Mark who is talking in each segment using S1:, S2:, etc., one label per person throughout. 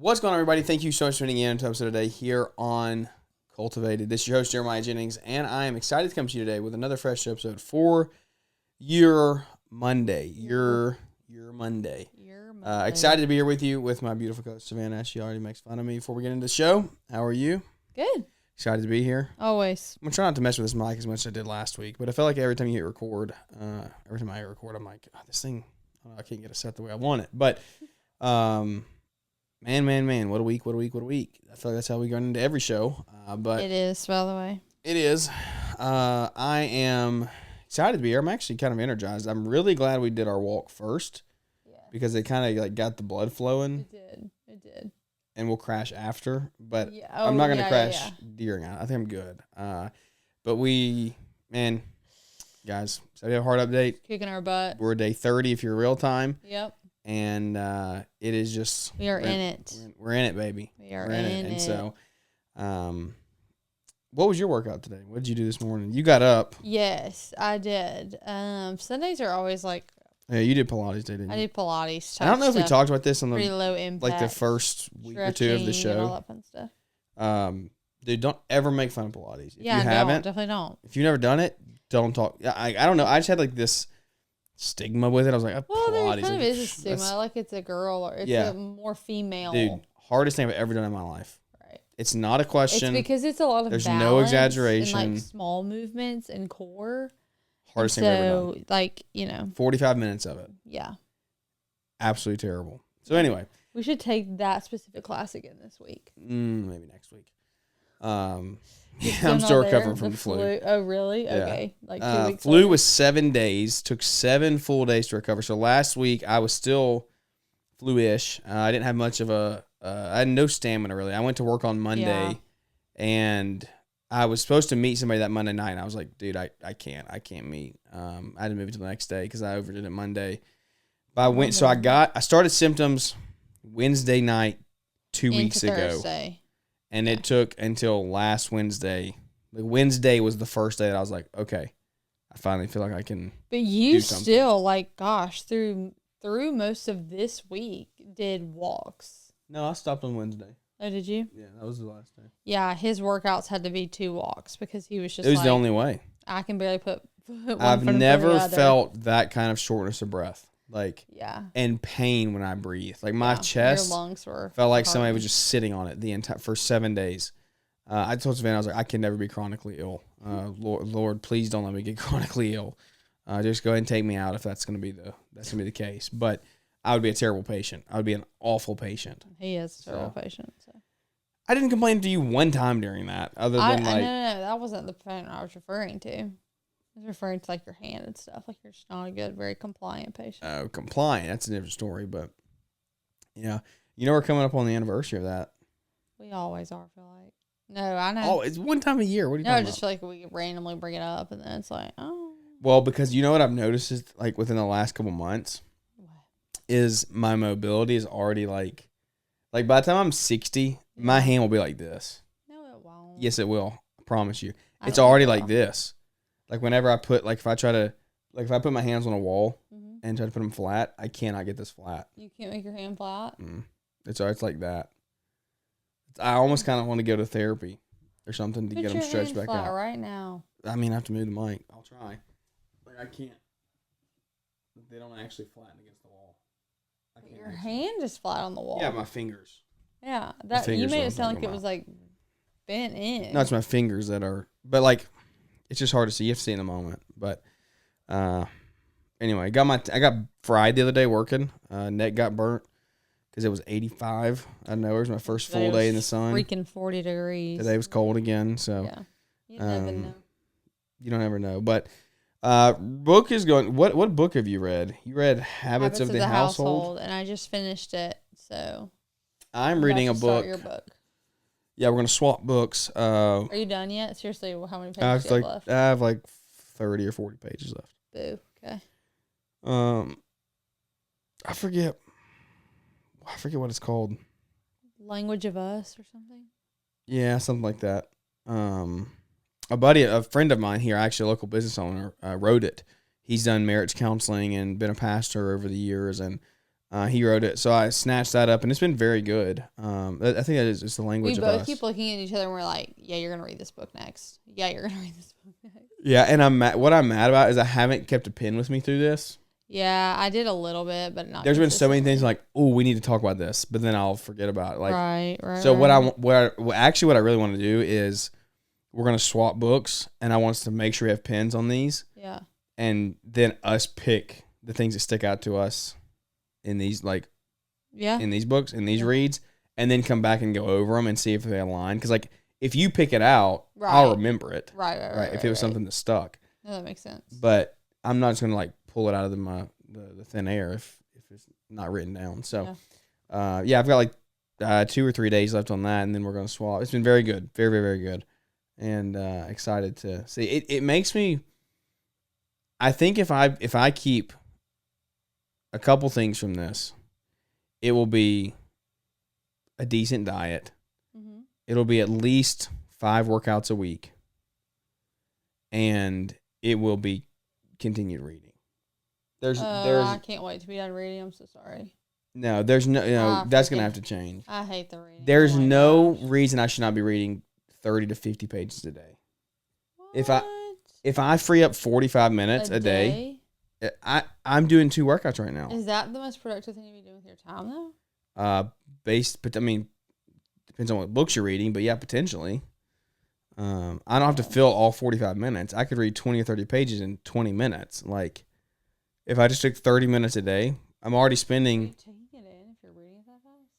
S1: What's going on, everybody? Thank you so much for tuning in to episode today here on Cultivated. This is your host, Jeremiah Jennings, and I am excited to come to you today with another fresh episode for your Monday. Your Monday. Excited to be here with you with my beautiful coach, Savannah. She already makes fun of me before we get into the show. How are you?
S2: Good.
S1: Excited to be here.
S2: Always.
S1: I'm going to try not to mess with this mic as much as I did last week, but I feel like every time you hit record, I'm like, oh, this thing, I can't get it set the way I want it. But, man, what a week. I feel like that's how we go into every show. But
S2: it is, by the way.
S1: It is. I am excited to be here. I'm actually kind of energized. I'm really glad we did our walk first because it kind of like got the blood flowing.
S2: It did.
S1: And we'll crash after, but I'm not going to crash during it. I think I'm good. But guys, so we have a heart update.
S2: Kicking our butt.
S1: We're day 30 if you're real time.
S2: Yep.
S1: And it is just...
S2: We are in it.
S1: We're in it, baby.
S2: We're in it.
S1: And so, what was your workout today? What did you do this morning? You got up.
S2: Yes, I did. Sundays are always like...
S1: Yeah, you did Pilates today, didn't you?
S2: I did Pilates.
S1: I don't know if we talked about this on the...
S2: Pretty low impact.
S1: Like the first week or two of the show.
S2: And all that fun stuff.
S1: Dude, don't ever make fun of Pilates. If you
S2: haven't, definitely don't.
S1: If you've never done it, don't talk. I don't know. I just had like this stigma with it. I was like,
S2: well,
S1: Pilates.
S2: There kind of is a stigma. Like it's a girl or it's a more female.
S1: Dude, hardest thing I've ever done in my life.
S2: Right.
S1: It's not a question.
S2: It's because it's a lot of
S1: There's
S2: balance
S1: no exaggeration.
S2: and like small movements and core.
S1: Hardest thing I've ever done.
S2: So, like,
S1: 45 minutes of it.
S2: Yeah.
S1: Absolutely terrible. So, anyway.
S2: We should take that specific class again this week.
S1: Maybe next week. I'm still recovering from the flu.
S2: Oh, really?
S1: Yeah.
S2: Okay. Like 2 weeks
S1: Flu was 7 days. Took 7 full days to recover. So, last week, I was still flu-ish. I didn't have much of I had no stamina, really. I went to work on Monday, and I was supposed to meet somebody that Monday night, and I was like, dude, I can't meet. I had to move it to the next day because I overdid it Monday. But I started symptoms Wednesday night 2 weeks ago.
S2: Thursday.
S1: And it took until last Wednesday. Like Wednesday was the first day that I was like, okay, I finally feel like I can.
S2: But you still, like, gosh, through most of this week, did walks.
S1: No, I stopped on Wednesday.
S2: Oh, did you?
S1: Yeah, that was the last day.
S2: Yeah, his workouts had to be 2 walks because he was just.
S1: It was the only way.
S2: I can barely put one
S1: I've never felt that kind of shortness of breath, like and pain when I breathe. Like my chest,
S2: your lungs were
S1: felt like somebody was just sitting on it for 7 days. I told Savannah, I was like, I can never be chronically ill. Lord, please don't let me get chronically ill. Just go ahead and take me out if that's gonna be the case. But I would be a terrible patient. I would be an awful patient.
S2: He is a terrible patient. So.
S1: I didn't complain to you one time during that, other than
S2: No, that wasn't the pain I was referring to. I was referring to like your hand and stuff. Like you're just not a good, very compliant patient.
S1: Oh, compliant. That's a different story. But yeah, we're coming up on the anniversary of that.
S2: We always are. I feel like. No, I know.
S1: Oh, it's one time a year. What are you talking about?
S2: I just feel like we randomly bring it up, and then it's like, oh.
S1: Well, because you know what I've noticed is like within the last couple months. Is my mobility is already like by the time I'm 60, my hand will be like this.
S2: No, it won't.
S1: Yes, it will. I promise you. It's already like this. Like whenever I put, like if I put my hands on a wall and try to put them flat, I cannot get this flat.
S2: You can't make your hand flat?
S1: It's like that. I almost kind of want to go to therapy or something to get them stretched back out.
S2: Right now.
S1: I mean, I have to move the mic. I'll try. Like I can't. They don't actually flatten against the wall.
S2: Your hand is flat on the wall.
S1: Yeah, my fingers.
S2: Yeah, you made it sound like it was like bent in.
S1: No, it's my fingers that are. But like, it's just hard to see. You have to see in the moment. But anyway, I got fried the other day working. Neck got burnt because it was 85. I don't know. It was my first full day in the sun.
S2: Freaking 40 degrees.
S1: Today was cold again. So
S2: yeah, you never know.
S1: You don't ever know, but. Book is going. What book have you read? You read Habits of the Household,
S2: and I just finished it. So
S1: I'm reading a book.
S2: Your book.
S1: Yeah, we're gonna swap books.
S2: Are you done yet? Seriously, how many pages do you have left?
S1: I have like 30 or 40 pages left.
S2: Boo. Okay.
S1: I forget what it's called.
S2: Language of Us or something.
S1: Yeah, something like that. A friend of mine here, actually a local business owner, wrote it. He's done marriage counseling and been a pastor over the years, and He wrote it, so I snatched that up, and it's been very good. I think that is just the language of us.
S2: We both keep looking at each other, and we're like, "Yeah, you're gonna read this book next. Yeah, you're gonna read this book next."
S1: Yeah, and what I'm mad about is I haven't kept a pen with me through this.
S2: Yeah, I did a little bit, but not.
S1: There's been so many things like, oh, we need to talk about this, but then I'll forget about it. Like,
S2: right.
S1: So what I really want to do is we're gonna swap books, and I want us to make sure we have pens on these.
S2: Yeah.
S1: And then us pick the things that stick out to us in these in these books, in these reads, and then come back and go over them and see if they align. Because like if you pick it out, I'll remember it. Right. If it was something that stuck.
S2: No, that makes sense.
S1: But I'm not just gonna like pull it out of the thin air if it's not written down. So, I've got like 2 or 3 days left on that, and then we're gonna swap. It's been very good, very very very good, and excited to see. It makes me. I think if I keep a couple things from this, it will be a decent diet. Mm-hmm. It'll be at least 5 workouts a week, and it will be continued reading. There's
S2: I can't wait to be done reading. I'm so sorry.
S1: No, there's no that's gonna have to change.
S2: I hate the reading.
S1: There's no reason I should not be reading 30 to 50 pages a day.
S2: What?
S1: If I free up 45 minutes a day, I'm doing 2 workouts right now.
S2: Is that the most productive thing you be doing with your time though?
S1: But I mean, depends on what books you're reading, but yeah, potentially. I don't have to fill all 45 minutes. I could read 20 or 30 pages in 20 minutes. Like, if I just took 30 minutes a day, I'm already spending.
S2: Are you taking it in if you're reading it that fast?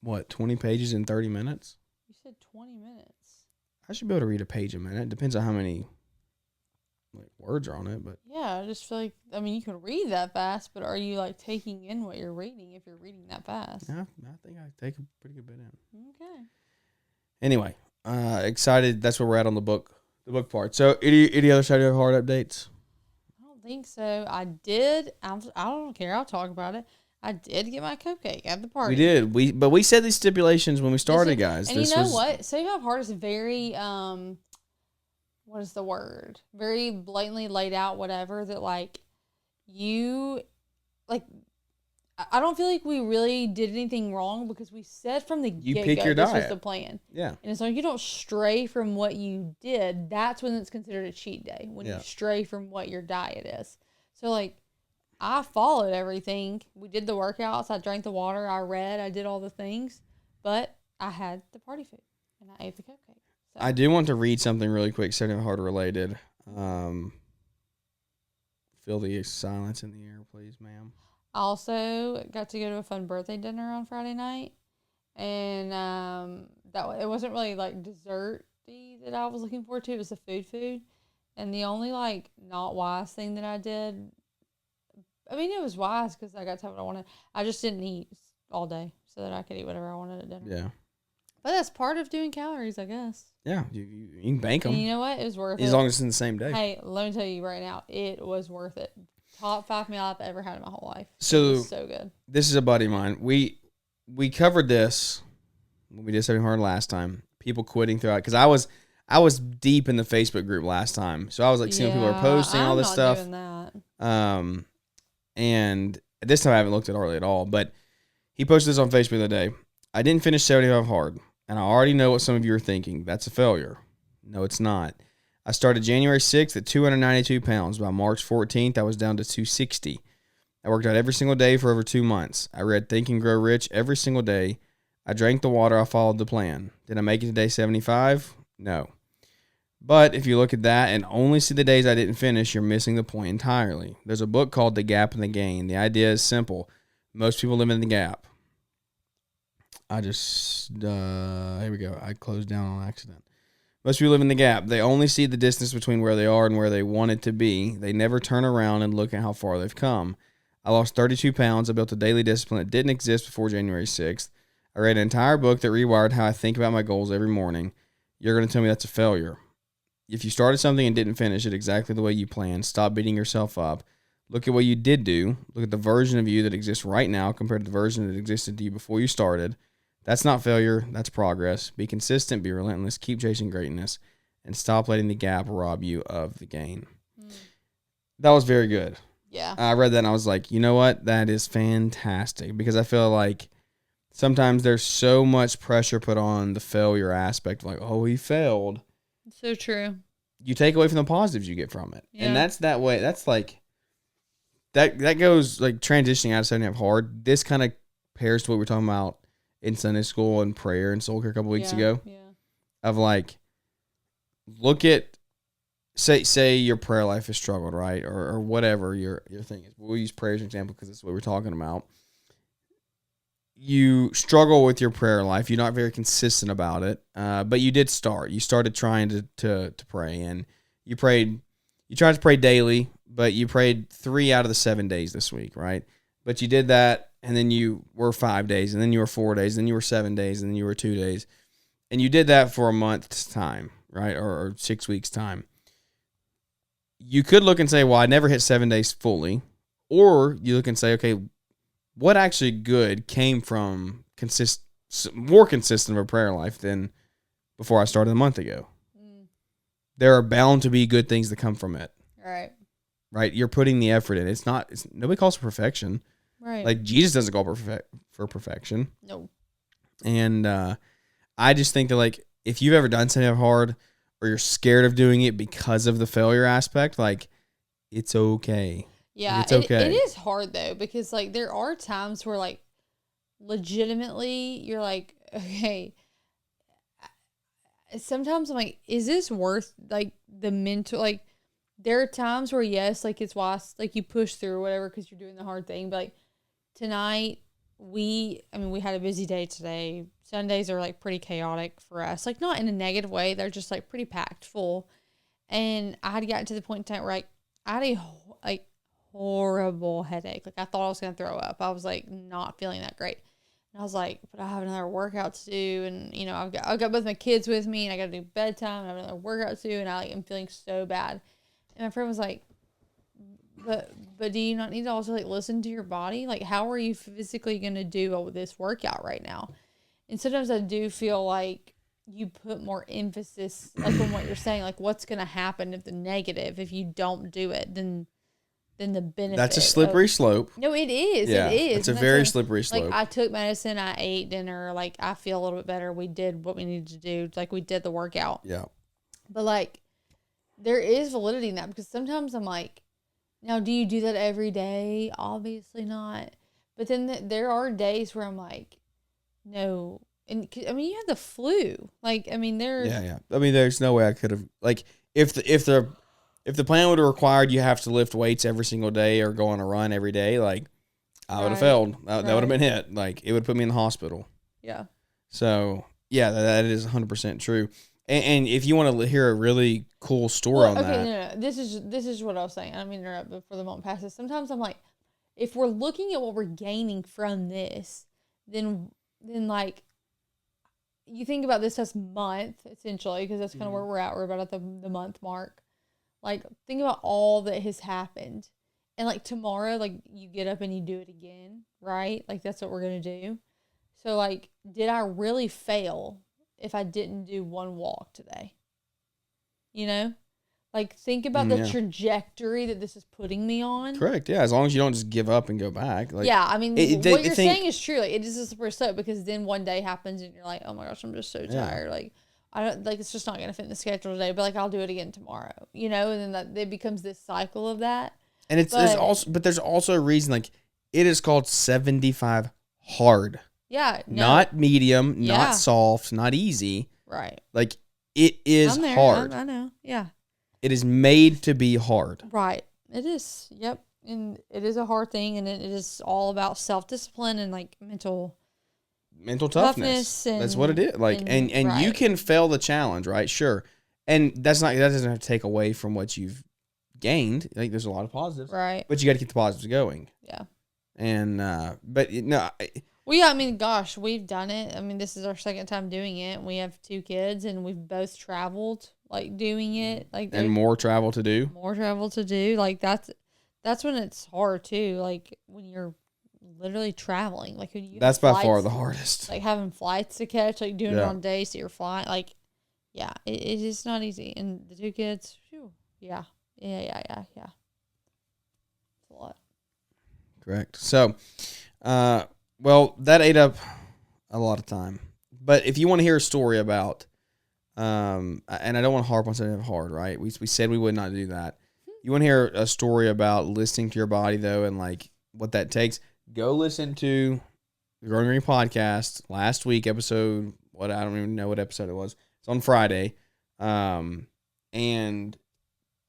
S1: What, 20 pages in 30 minutes?
S2: You said 20 minutes.
S1: I should be able to read a page a minute. Depends on how many words are on it, but
S2: yeah, I just feel like you can read that fast, but are you like taking in what you're reading if you're reading that fast?
S1: Yeah, I think I take a pretty good bit in.
S2: Okay.
S1: Anyway, excited. That's where we're at on the book part. So, any other side of heart updates?
S2: I don't think so. I did. I don't care. I'll talk about it. I did get my cupcake at the party.
S1: We did. But we said these stipulations when we started, guys.
S2: And you know what? Save Up Heart is very what is the word? Very blatantly laid out. Whatever that I don't feel like we really did anything wrong because we said from the get-go this was the plan. Yeah. And as long as you don't stray from what you did, that's when it's considered a cheat day, when you stray from what your diet is. So, I followed everything. We did the workouts. I drank the water. I read. I did all the things. But I had the party food, and I ate the cupcake. So.
S1: I do want to read something really quick, Savannah Heart related. Feel the silence in the air, please, ma'am.
S2: I also got to go to a fun birthday dinner on Friday night, and it wasn't really dessert-y that I was looking forward to. It was the food, and the only not wise thing that I did. It was wise because I got to have what I wanted. I just didn't eat all day so that I could eat whatever I wanted at dinner.
S1: Yeah,
S2: but that's part of doing calories, I guess.
S1: Yeah, you can bank them.
S2: And you know what? It was worth it
S1: as long as it's in the same day.
S2: Hey, let me tell you right now, it was worth it. Top 5 meal I've ever had in my whole life.
S1: So,
S2: it was so good.
S1: This is a buddy of mine. We covered this when we did Saving Hard last time. People quitting throughout because I was deep in the Facebook group last time, so I was seeing people are posting all this stuff.
S2: I'm not doing that.
S1: And this time I haven't looked at Harley at all, but he posted this on Facebook the other day. I didn't finish 75 hard, and I already know what some of you are thinking. That's a failure. No, it's not. I started January 6th at 292 pounds. By March 14th, I was down to 260. I worked out every single day for over 2 months. I read Think and Grow Rich every single day. I drank the water. I followed the plan. Did I make it to day 75? No. But if you look at that and only see the days I didn't finish, you're missing the point entirely. There's a book called The Gap and the Gain. The idea is simple. Most people live in the gap. I just, here we go. I closed down on accident. Most people live in the gap. They only see the distance between where they are and where they want it to be. They never turn around and look at how far they've come. I lost 32 pounds. I built a daily discipline that didn't exist before January 6th. I read an entire book that rewired how I think about my goals every morning. You're going to tell me that's a failure. If you started something and didn't finish it exactly the way you planned, stop beating yourself up. Look at what you did do. Look at the version of you that exists right now compared to the version that existed to you before you started. That's not failure. That's progress. Be consistent. Be relentless. Keep chasing greatness. And stop letting the gap rob you of the gain. That was very good.
S2: Yeah.
S1: I read that and I was like, you know what? That is fantastic, because I feel like sometimes there's so much pressure put on the failure aspect. Like, oh, he failed.
S2: So true.
S1: You take away from the positives you get from it.
S2: Yeah.
S1: And that's that way. That's like, that goes like transitioning out of 7.5 hard. This kind of pairs to what we were talking about in Sunday school and prayer and soul care a couple weeks ago.
S2: Yeah.
S1: Of like, look at, say your prayer life has struggled, right? Or whatever your thing is. We'll use prayer as an example because that's what we're talking about. You struggle with your prayer life. You're not very consistent about it, but you did start. You started trying to pray, and you prayed. You tried to pray daily, but you prayed 3 out of the 7 days this week, right? But you did that, and then you were 5 days, and then you were 4 days, and then you were 7 days, and then you were 2 days. And you did that for a month's time, right? Or 6 weeks' time. You could look and say, well, I never hit 7 days fully. Or you look and say, okay, what actually good came from more consistent of a prayer life than before I started a month ago? There are bound to be good things that come from it. Right? You're putting the effort in. It's nobody calls for perfection.
S2: Right.
S1: Like, Jesus doesn't call for perfection.
S2: No.
S1: And I just think that, like, if you've ever done something hard or you're scared of doing it because of the failure aspect, like, it's okay.
S2: Yeah,
S1: it's okay.
S2: It is hard, though, because, like, there are times where, like, legitimately you're like, okay, sometimes I'm like, is this worth, like, the mental, like, there are times where, yes, like, it's wise, like, you push through or whatever because you're doing the hard thing, but, like, tonight, we had a busy day today. Sundays are, like, pretty chaotic for us. Like, not in a negative way. They're just, like, pretty packed full. And I had gotten to the point in time where, like, I had a, like, horrible headache. Like, I thought I was going to throw up. I was, like, not feeling that great. And I was like, but I have another workout to do. And, you know, I've got both my kids with me, and I got to do bedtime, and I have another workout to do. And I, like, am feeling so bad. And my friend was like, but do you not need to also, like, listen to your body? Like, how are you physically going to do all this workout right now? And sometimes I do feel like you put more emphasis, like, on what you're saying, like, what's going to happen if you don't do it, then the benefit.
S1: That's a slippery slope.
S2: No, it is.
S1: Yeah,
S2: it is.
S1: It's a very slippery slope.
S2: Like, I took medicine, I ate dinner, like, I feel a little bit better. We did what we needed to do. Like, we did the workout.
S1: Yeah.
S2: But, like, there is validity in that, because sometimes I'm like, now, do you do that every day? Obviously not. But then there are days where I'm like, no. And I mean, you had the flu. Like, I mean,
S1: Yeah. I mean, there's no way I could have, like, if the plan would have required you have to lift weights every single day or go on a run every day, like, I would have failed. That would have been it. Like, it would put me in the hospital.
S2: Yeah.
S1: So, yeah, that is 100% true. And if you want to hear a really cool story on that.
S2: No. This is what I was saying. I don't mean to interrupt before the moment passes. Sometimes I'm like, if we're looking at what we're gaining from this, then like, you think about this as month, essentially, because that's kind of where we're at. We're about at the month mark. Like, think about all that has happened. And, like, tomorrow, like, you get up and you do it again, right? Like, that's what we're going to do. So, like, did I really fail if I didn't do one walk today? You know? Like, think about the trajectory that this is putting me on.
S1: Correct, yeah. As long as you don't just give up and go back. Like,
S2: yeah, I mean, what you're saying is true. Like, it is a slippery slope, because then one day happens and you're like, oh my gosh, I'm just so tired. Like, I don't, like, it's just not going to fit in the schedule today, but, like, I'll do it again tomorrow, you know? And then it becomes this cycle of that.
S1: And there's also a reason, like, it is called 75 hard.
S2: Yeah. No.
S1: Not medium, not soft, not easy.
S2: Right.
S1: Like, it is hard.
S2: I know. Yeah.
S1: It is made to be hard.
S2: Right. It is. Yep. And it is a hard thing, and it is all about self-discipline and, like, mental toughness.
S1: That's what it is. Like, and you can fail the challenge, right? Sure. And that doesn't have to take away from what you've gained. Like, there's a lot of positives.
S2: Right.
S1: But you got to keep the positives going.
S2: Yeah.
S1: And no.
S2: Well, yeah, I mean, gosh, we've done it. I mean, this is our second time doing it. We have 2 kids, and we've both traveled, like, doing it. Like,
S1: and more travel to do.
S2: Like, that's when it's hard too. Like, when you're literally traveling, like, when you
S1: that's by far the hardest.
S2: Like, having flights to catch, like, doing it on days that you're flying. Like, yeah, it's just not easy. And the 2 kids, whew, yeah. It's a lot.
S1: Correct. So, well, that ate up a lot of time. But if you want to hear a story about, and I don't want to harp on something hard, right? We said we would not do that. You want to hear a story about listening to your body, though, and like what that takes, go listen to the Growing Green podcast last week, episode, I don't even know what episode it was. It's on Friday. And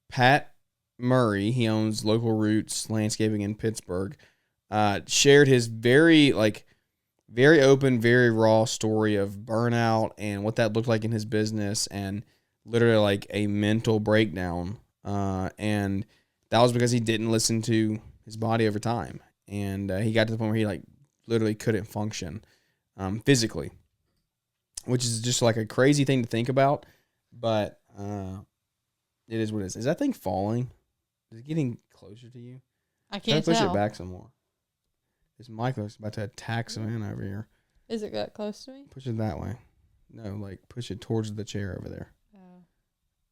S1: Pat Murray, he owns Local Roots Landscaping in Pittsburgh, shared his very open, very raw story of burnout and what that looked like in his business, and literally like a mental breakdown. And that was because he didn't listen to his body over time. And he got to the point where he like literally couldn't function physically, which is just like a crazy thing to think about. But it is what it is. Is that thing falling? Is it getting closer to you?
S2: I can't tell.
S1: Push it back some more. This mic is about to attack Savannah over here.
S2: Is it that close to me?
S1: Push it that way. No, like push it towards the chair over there.
S2: Oh.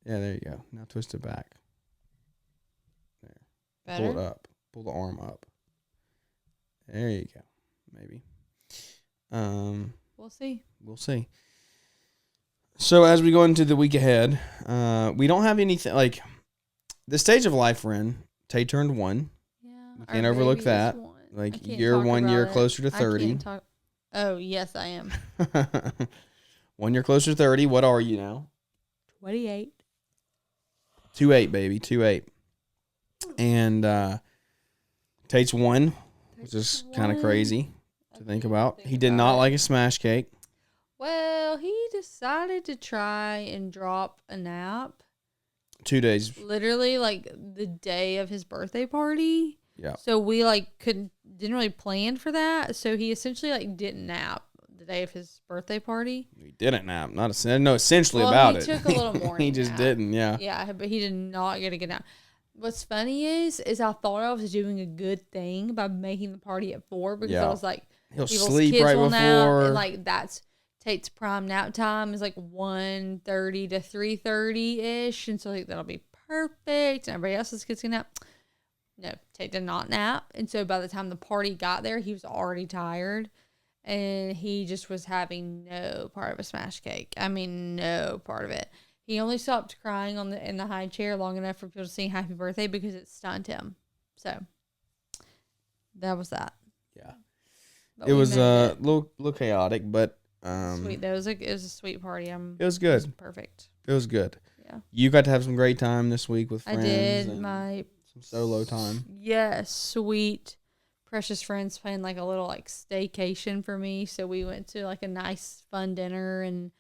S1: Yeah, there you go. Now twist it back. There.
S2: Better?
S1: Pull it up. Pull the arm up. There you go. Maybe.
S2: We'll see.
S1: We'll see. So as we go into the week ahead, we don't have anything like the stage of life we're in. Tay turned 1.
S2: Yeah,
S1: we can't overlook that. Like you're 1 year closer to 30.
S2: Oh yes, I am.
S1: 1 year closer to 30. What are you now?
S2: 28.
S1: 2'8", baby, 2'8". And Tate's 1, which is kind of crazy to think about. He did not like a smash cake.
S2: Well, he decided to try and drop a nap.
S1: 2 days.
S2: Literally, like the day of his birthday party.
S1: Yeah.
S2: So we didn't really plan for that. So he essentially didn't nap the day of his birthday party.
S1: He didn't nap. Essentially about it.
S2: He took a little morning
S1: He just
S2: nap.
S1: Didn't. Yeah.
S2: Yeah, but he did not get a good nap. What's funny is I thought I was doing a good thing by making the party at 4 because I was like,
S1: he'll
S2: people's
S1: sleep
S2: kids
S1: right
S2: will
S1: before.
S2: nap, and that's Tate's prime nap time is 1:30 to 3:30-ish, and so that'll be perfect. And everybody else's kids can nap. No, Tate did not nap, and so by the time the party got there, he was already tired, and he just was having no part of a smash cake. I mean, no part of it. He only stopped crying in the high chair long enough for people to sing happy birthday because it stunned him. So that was that.
S1: Yeah. But it was a little chaotic, but
S2: sweet. It was a sweet party.
S1: It was good.
S2: It was perfect.
S1: It was good.
S2: Yeah.
S1: You got to have some great time this week with friends.
S2: I did.
S1: Some solo time.
S2: Yes, sweet, precious friends planned a little staycation for me. So we went to a nice fun dinner and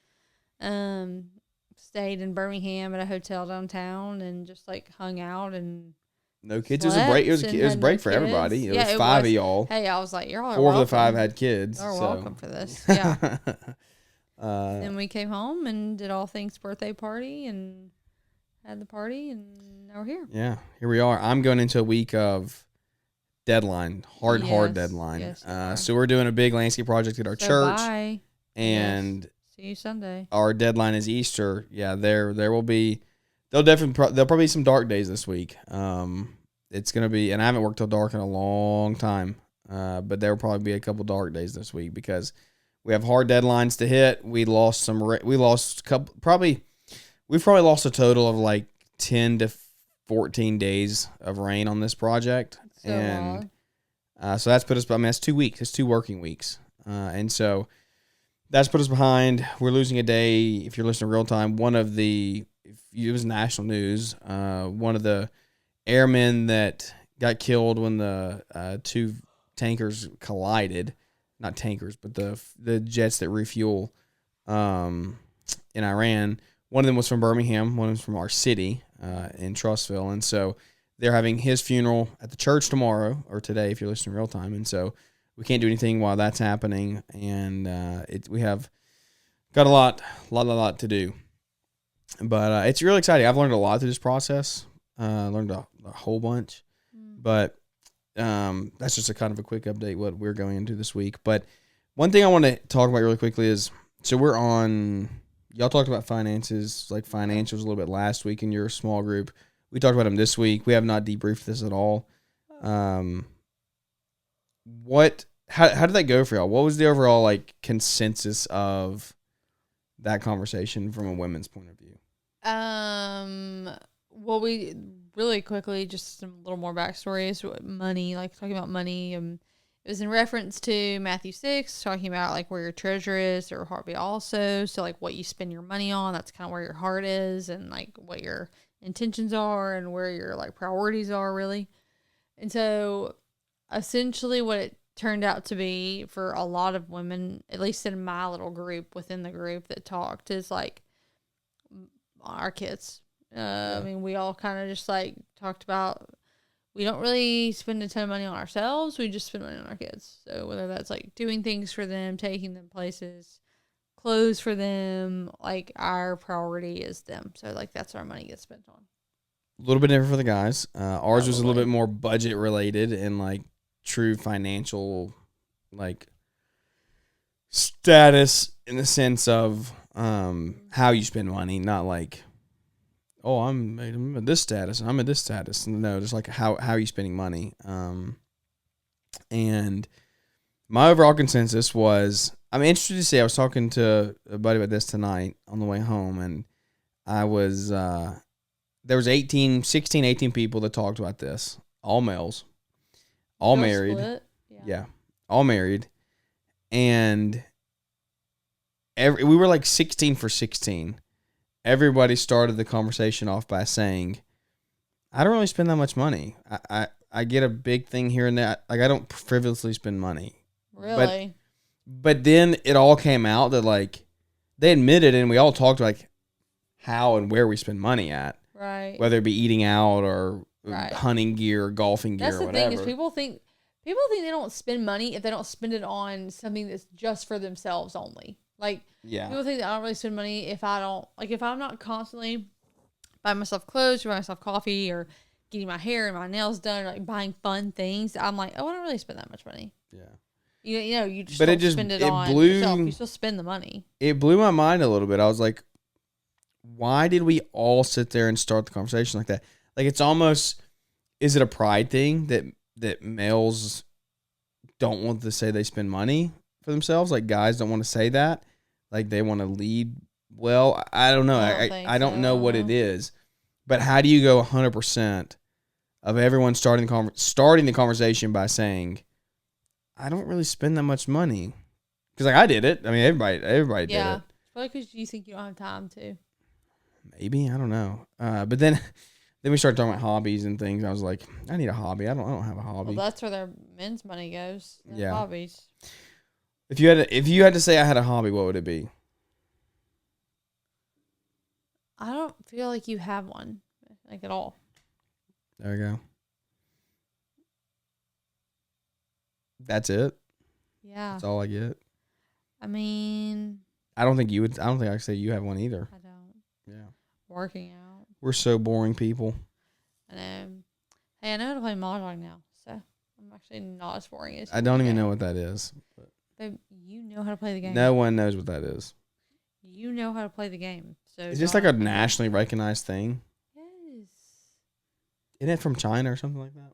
S2: stayed in Birmingham at a hotel downtown and just hung out and
S1: no kids. It was a break. It was a break for everybody. It was 5 of y'all.
S2: Hey, I was like, you're all
S1: 4
S2: welcome.
S1: of the 5 had kids.
S2: You're welcome for this. Yeah. Then we came home and did all things birthday party and had the party, and now we're here.
S1: Yeah, here we are. I'm going into a week of deadline, hard deadline. Yes, so we're doing a big landscape project at our church.
S2: Bye.
S1: And
S2: see you Sunday.
S1: Our deadline is Easter. Yeah, there will be. There'll probably be some dark days this week. It's gonna be, and I haven't worked till dark in a long time. But there will probably be a couple dark days this week because we have hard deadlines to hit. We've probably lost a total of 10 to 14 days of rain on this project. So that's put us, that's 2 weeks. It's 2 working weeks. And so that's put us behind. We're losing a day. If you're listening real time, it was national news. One of the airmen that got killed when the 2 tankers collided, not tankers, but the jets that refuel in Iran. One of them was from Birmingham. One was from our city in Trussville. And so they're having his funeral at the church tomorrow, or today if you're listening real time. And so we can't do anything while that's happening. And we have got a lot to do. But it's really exciting. I've learned a lot through this process. Learned a whole bunch. But that's just a kind of a quick update what we're going into this week. But one thing I want to talk about really quickly is, so we're on... Y'all talked about financials a little bit last week in your small group. We talked about them this week. We have not debriefed this at all. How did that go for y'all? What was the overall like consensus of that conversation from a women's point of view?
S2: Well, we really quickly, just some little more backstory. So money, like talking about money. It was in reference to Matthew 6, talking about like where your treasure is, or heart be also. So like what you spend your money on, that's kind of where your heart is, and like what your intentions are, and where your like priorities are really. And so essentially what it turned out to be for a lot of women, at least in my little group within the group that talked, is like our kids. I mean, we all kind of just like talked about, we don't really spend a ton of money on ourselves. We just spend money on our kids. So whether that's like doing things for them, taking them places, clothes for them, like our priority is them. So like that's what our money gets spent on.
S1: A little bit different for the guys. Ours was a little bit more budget related and like true financial like status in the sense of how you spend money, not like, oh, I'm at this status and I'm at this status. No, just like how are you spending money. And my overall consensus was, I'm interested to see, I was talking to a buddy about this tonight on the way home, and I was there was 18 people that talked about this, all males, all married.
S2: Split.
S1: Yeah, all married. And we were like 16 for 16. Everybody started the conversation off by saying, I don't really spend that much money. I get a big thing here and there. Like, I don't frivolously spend money.
S2: Really?
S1: But then it all came out that, like, they admitted, and we all talked like how and where we spend money at.
S2: Right.
S1: Whether it be eating out or hunting gear or golfing gear or whatever.
S2: That's the thing, is people think they don't spend money if they don't spend it on something that's just for themselves only. Like, people think that I don't really spend money if I don't, like, if I'm not constantly buying myself clothes or buying myself coffee or getting my hair and my nails done, or like buying fun things. I'm like, oh, I don't really spend that much money. Yeah. You know, you just don't spend it on yourself. You still spend the money. It
S1: blew my mind a little bit. I was like, why did we all sit there and start the conversation like that? Like, it's almost, is it a pride thing that males don't want to say they spend money for themselves? Like, guys don't want to say that? Like, they want to lead well? I don't know. I don't know what it is. But how do you go 100% of everyone starting the conversation by saying, I don't really spend that much money? Because, like, I did it. I mean, everybody did it.
S2: Yeah. Probably because you think you don't have time to.
S1: Maybe. I don't know. But then we started talking about hobbies and things. I was like, I need a hobby. I don't have a hobby.
S2: Well, that's where their men's money goes. Their hobbies.
S1: If you had to say I had a hobby, what would it be?
S2: I don't feel like you have one, like, at all.
S1: There you go. That's it?
S2: Yeah.
S1: That's all I get?
S2: I mean,
S1: I don't think I could say you have one either.
S2: I don't.
S1: Yeah.
S2: Working out.
S1: We're so boring people.
S2: I know. Hey, I know how to play Mahjong now, so I'm actually not as boring as you.
S1: I don't even know what that is.
S2: But you know how to play the game.
S1: No one knows what that is.
S2: You know how to play the game. So
S1: is this like a nationally recognized thing?
S2: Yes.
S1: Isn't it from China or something like that?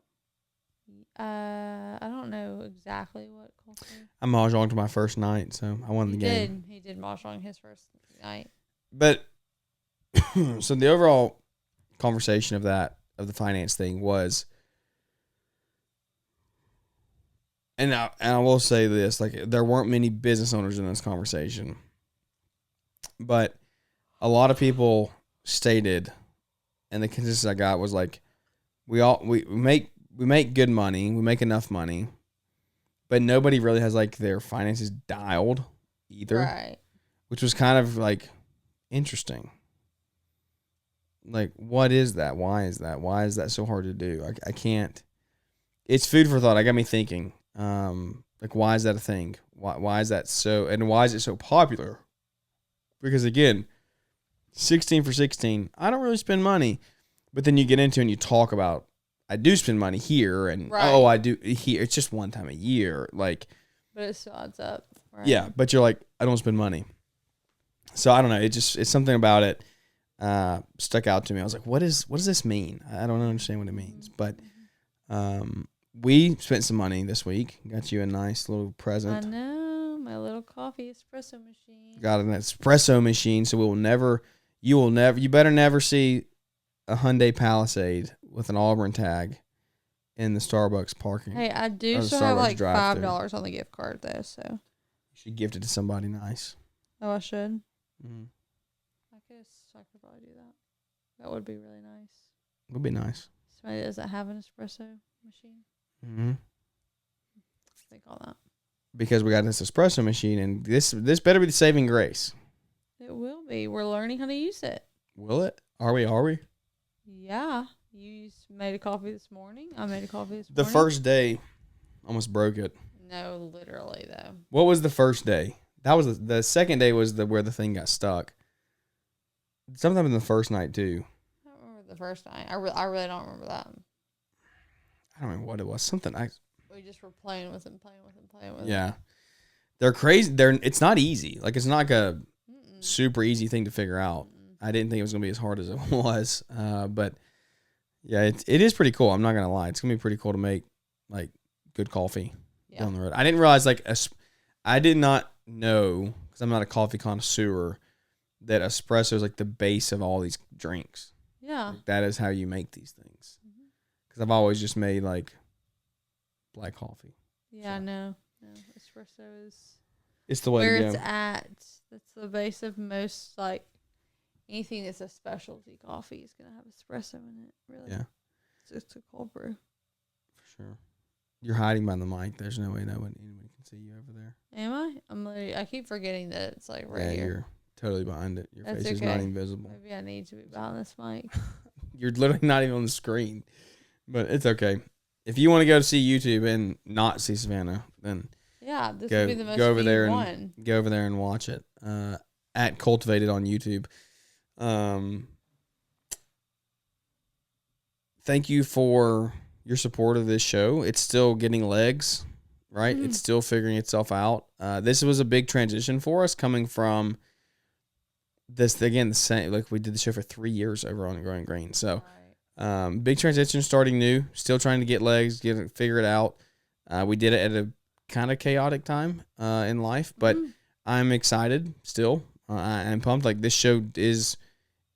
S2: I don't know exactly what culture.
S1: I mahjonged my first night, so I won the game.
S2: He did mahjong his first night.
S1: But so the overall conversation of the finance thing was, and I will say this, like, there weren't many business owners in this conversation, but a lot of people stated, and the consensus I got was like, we make good money, we make enough money, but nobody really has like their finances dialed either.
S2: Right.
S1: Which was kind of like interesting. Like, what is that? Why is that? Why is that so hard to do? I can't. It's food for thought. I got me thinking. Like, why is that a thing? Why is that so? And why is it so popular? Because again, 16 for 16. I don't really spend money, but then you get into and you talk about, I do spend money here, and I do here. It's just one time a year, like.
S2: But it still adds up. Right?
S1: Yeah, but you're like, I don't spend money. So I don't know. It's something about it stuck out to me. I was like, what does this mean? I don't understand what it means. But we spent some money this week. Got you a nice little present.
S2: I know, my little coffee espresso machine.
S1: Got an espresso machine, so you better never see a Hyundai Palisade with an Auburn tag in the Starbucks parking.
S2: Hey, I do still have like $5 on the gift card though, so you
S1: should gift it to somebody nice.
S2: Oh, I should.
S1: Mm-hmm.
S2: I could probably do that. That would be really nice.
S1: It would be nice.
S2: Somebody doesn't have an espresso machine.
S1: Mm-hmm.
S2: Think all that.
S1: Because we got this espresso machine, and this better be the saving grace.
S2: It will be. We're learning how to use it.
S1: Will it? Are we?
S2: Yeah. You made a coffee this morning. I made a coffee this morning.
S1: The first day, almost broke it.
S2: No, literally though.
S1: What was the first day? That was the second day was where the thing got stuck. Sometime in the first night too.
S2: I don't remember the first night. I really don't remember that.
S1: I don't remember what it was.
S2: We just were playing with it.
S1: Yeah. They're crazy. It's not easy. Like, it's not like a super easy thing to figure out. I didn't think it was going to be as hard as it was. But yeah, it is pretty cool. I'm not going to lie. It's going to be pretty cool to make like good coffee down the road. I didn't realize I did not know, because I'm not a coffee connoisseur, that espresso is like the base of all these drinks.
S2: Yeah.
S1: Like, that is how you make these things. Because I've always just made like black coffee.
S2: Yeah, no. Espresso is
S1: it's the way
S2: where
S1: to go.
S2: It's at. That's the base of most, like, anything that's a specialty coffee is going to have espresso in it, really.
S1: Yeah.
S2: It's a cold brew.
S1: For sure. You're hiding behind the mic. There's no way anyone can see you over there.
S2: Am I? I keep forgetting that it's like right here.
S1: You're totally behind it. Your face is not even visible.
S2: Maybe I need to be behind this mic.
S1: You're literally not even on the screen. But it's okay. If you want to go to see YouTube and not see Savannah, then
S2: this would be the most
S1: go over there
S2: one.
S1: And go over there and watch it at Cultivated on YouTube. Thank you for your support of this show. It's still getting legs, right? It's still figuring itself out. This was a big transition for us, coming from this again. The same, like, we did the show for 3 years over on Growing Green, so. Big transition, starting new, still trying to get legs, figure it out. We did it at a kind of chaotic time in life, but I'm excited still. I'm pumped. Like, this show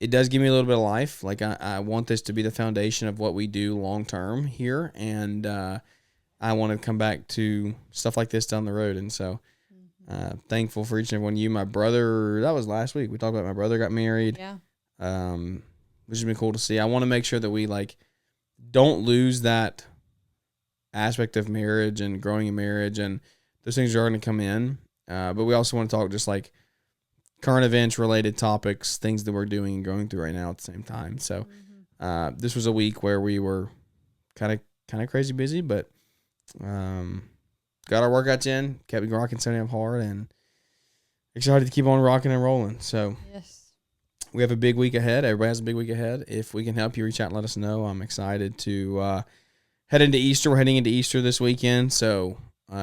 S1: it does give me a little bit of life. Like, I want this to be the foundation of what we do long term here, and I want to come back to stuff like this down the road. And so, thankful for each and every one of you. My brother, that was last week. We talked about my brother got married.
S2: Yeah.
S1: Which has been cool to see. I want to make sure that we don't lose that aspect of marriage and growing a marriage, and those things are going to come in. But we also want to talk just like current events related topics, things that we're doing and going through right now at the same time. So this was a week where we were kind of crazy busy, but got our workouts in, kept rocking, setting up hard, and excited to keep on rocking and rolling. So
S2: yes.
S1: We have a big week ahead. Everybody has a big week ahead. If we can help you, reach out and let us know. I'm excited to head into Easter. We're heading into Easter this weekend. So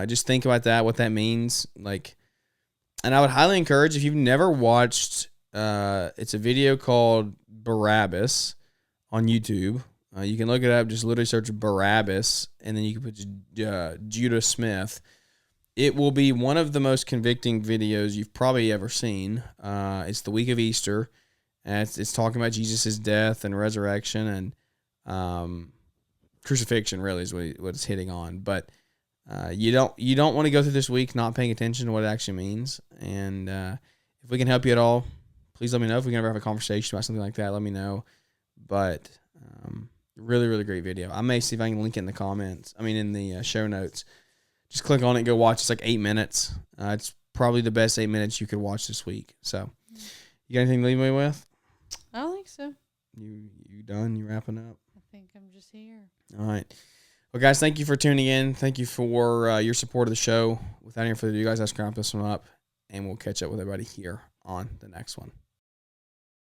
S1: just think about that, what that means. And I would highly encourage, if you've never watched, it's a video called Barabbas on YouTube. You can look it up. Just literally search Barabbas, and then you can put Judah Smith. It will be one of the most convicting videos you've probably ever seen. It's the week of Easter. And it's talking about Jesus' death and resurrection and crucifixion, really, is what it's hitting on. But you don't want to go through this week not paying attention to what it actually means. And if we can help you at all, please let me know. If we can ever have a conversation about something like that, let me know. But really, really great video. I may see if I can link it in the comments. In the show notes. Just click on it and go watch. It's like 8 minutes. It's probably the best 8 minutes you could watch this week. So, you got anything to leave me with?
S2: I don't think so.
S1: You done? You wrapping up?
S2: I think I'm just here.
S1: All right. Well, guys, thank you for tuning in. Thank you for your support of the show. Without any further ado, guys, let's wrap this one up, and we'll catch up with everybody here on the next one.